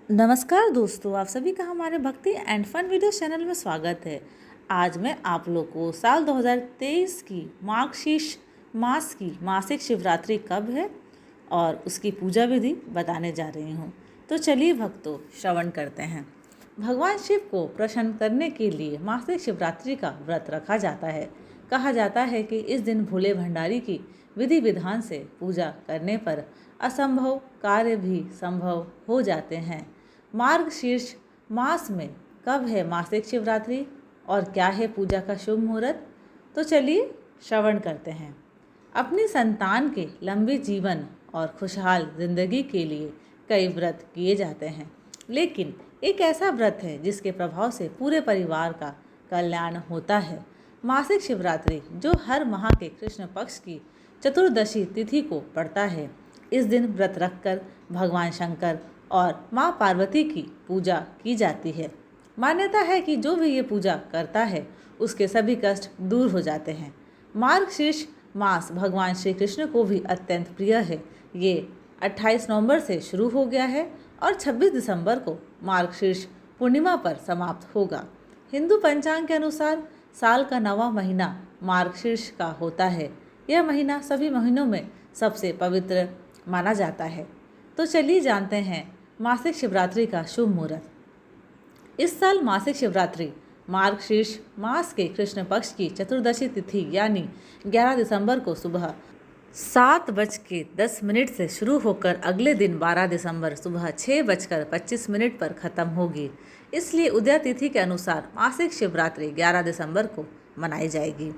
नमस्कार दोस्तों, आप सभी का हमारे भक्ति एंड फन वीडियो चैनल में स्वागत है। आज मैं आप लोग को साल 2023 की मार्गशीर्ष मास की मासिक शिवरात्रि कब है और उसकी पूजा विधि बताने जा रही हूँ। तो चलिए भक्तों, श्रवण करते हैं। भगवान शिव को प्रसन्न करने के लिए मासिक शिवरात्रि का व्रत रखा जाता है। कहा जाता है कि इस दिन भोले भंडारी की विधि विधान से पूजा करने पर असंभव कार्य भी संभव हो जाते हैं। मार्गशीर्ष मास में कब है मासिक शिवरात्रि और क्या है पूजा का शुभ मुहूर्त? तो चलिए श्रवण करते हैं। अपनी संतान के लंबे जीवन और खुशहाल जिंदगी के लिए कई व्रत किए जाते हैं, लेकिन एक ऐसा व्रत है जिसके प्रभाव से पूरे परिवार का कल्याण होता है। मासिक शिवरात्रि जो हर माह के कृष्ण पक्ष की चतुर्दशी तिथि को पड़ता है। इस दिन व्रत रखकर भगवान शंकर और माँ पार्वती की पूजा की जाती है। मान्यता है कि जो भी ये पूजा करता है उसके सभी कष्ट दूर हो जाते हैं। मार्गशीर्ष मास भगवान श्री कृष्ण को भी अत्यंत प्रिय है। ये 28 नवंबर से शुरू हो गया है और 26 दिसंबर को मार्गशीर्ष पूर्णिमा पर समाप्त होगा। हिंदू पंचांग के अनुसार साल का 9वां महीना मार्गशीर्ष का होता है। यह महीना सभी महीनों में सबसे पवित्र माना जाता है। तो चलिए जानते हैं मासिक शिवरात्रि का शुभ मुहूर्त। इस साल मासिक शिवरात्रि मार्गशीर्ष मास के कृष्ण पक्ष की चतुर्दशी तिथि यानी 11 दिसंबर को सुबह 7:10 से शुरू होकर अगले दिन 12 दिसंबर सुबह 6:25 पर खत्म होगी। इसलिए उदय तिथि के अनुसार मासिक शिवरात्रि 11 दिसंबर को मनाई जाएगी।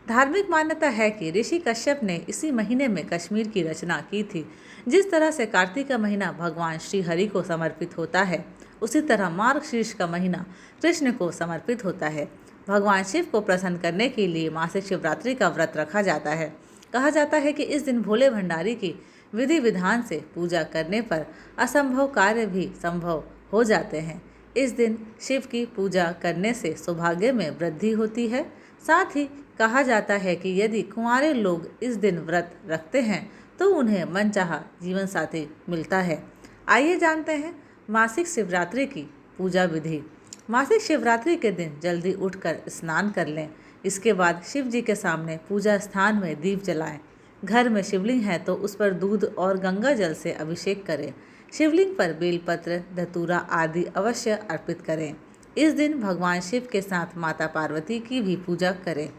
धार्मिक मान्यता है कि ऋषि कश्यप ने इसी महीने में कश्मीर की रचना की थी। जिस तरह से कार्तिक का महीना भगवान श्री हरि को समर्पित होता है, उसी तरह मार्गशीर्ष का महीना कृष्ण को समर्पित होता है। भगवान शिव को प्रसन्न करने के लिए मासिक शिवरात्रि का व्रत रखा जाता है। कहा जाता है कि इस दिन भोले भंडारी की विधि विधान से पूजा करने पर असंभव कार्य भी संभव हो जाते हैं। इस दिन शिव की पूजा करने से सौभाग्य में वृद्धि होती है। साथ ही कहा जाता है कि यदि कुंवारे लोग इस दिन व्रत रखते हैं तो उन्हें मनचाहा जीवन साथी मिलता है। आइए जानते हैं मासिक शिवरात्रि की पूजा विधि। मासिक शिवरात्रि के दिन जल्दी उठकर स्नान कर लें। इसके बाद शिव जी के सामने पूजा स्थान में दीप जलाएं। घर में शिवलिंग है तो उस पर दूध और गंगा जल से अभिषेक करें। शिवलिंग पर बेलपत्र, धतूरा आदि अवश्य अर्पित करें। इस दिन भगवान शिव के साथ माता पार्वती की भी पूजा करें।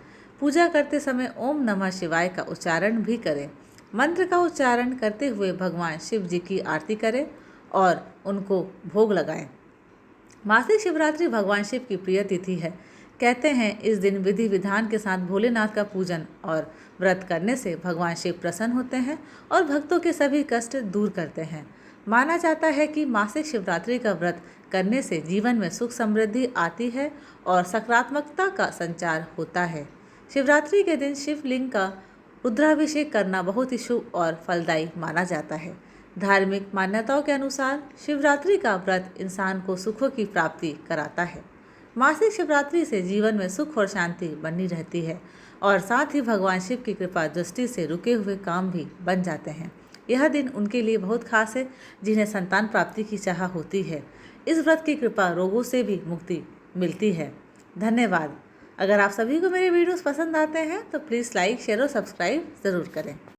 पूजा करते समय ओम नमः शिवाय का उच्चारण भी करें। मंत्र का उच्चारण करते हुए भगवान शिव जी की आरती करें और उनको भोग लगाएं। मासिक शिवरात्रि भगवान शिव की प्रिय तिथि है। कहते हैं इस दिन विधि विधान के साथ भोलेनाथ का पूजन और व्रत करने से भगवान शिव प्रसन्न होते हैं और भक्तों के सभी कष्ट दूर करते हैं। माना जाता है कि मासिक शिवरात्रि का व्रत करने से जीवन में सुख समृद्धि आती है और सकारात्मकता का संचार होता है। शिवरात्रि के दिन शिवलिंग का रुद्राभिषेक करना बहुत ही शुभ और फलदायी माना जाता है। धार्मिक मान्यताओं के अनुसार शिवरात्रि का व्रत इंसान को सुखों की प्राप्ति कराता है। मासिक शिवरात्रि से जीवन में सुख और शांति बनी रहती है और साथ ही भगवान शिव की कृपा दृष्टि से रुके हुए काम भी बन जाते हैं। यह दिन उनके लिए बहुत खास है जिन्हें संतान प्राप्ति की चाह होती है। इस व्रत की कृपा रोगों से भी मुक्ति मिलती है। धन्यवाद। अगर आप सभी को मेरे वीडियोस पसंद आते हैं तो प्लीज़ लाइक, शेयर और सब्सक्राइब ज़रूर करें।